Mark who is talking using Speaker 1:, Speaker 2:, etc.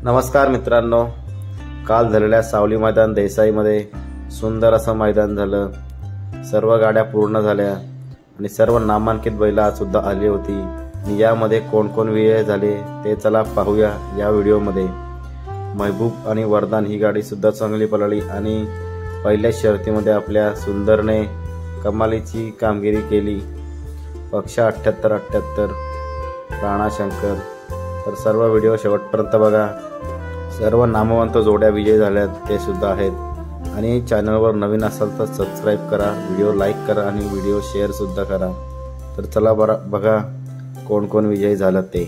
Speaker 1: नमस्कार मित्रांनो, काल झालेल्या सावली मैदान देसाईमध्ये सुंदर असं मैदान झालं। सर्व गाड्या पूर्ण झाल्या आणि सर्व नामांकित बैला सुद्धा आली होती। यामध्ये कोण कोण विजय झाले ते चला पाहूया या व्हिडिओमध्ये। महबूब आणि वरदान ही गाडी सुद्धा चांगली पळाली आणि पहिल्या शर्यतीमध्ये आपल्या सुंदरने कमालीची कामगिरी केली। पक्ष 78-78 राणा शंकर। तर सर्व व्हिडिओ शेवटपर्यंत बघा। सर्व नामवंत जोड्या विजय झाल्यात ते सुद्धा आहेत आणि चॅनलवर नवीन असाल तर सबस्क्राइब करा, व्हिडिओ लाईक करा आणि व्हिडिओ शेअर सुद्धा करा। तर चला बघा कोण कोण विजयी झालं ते।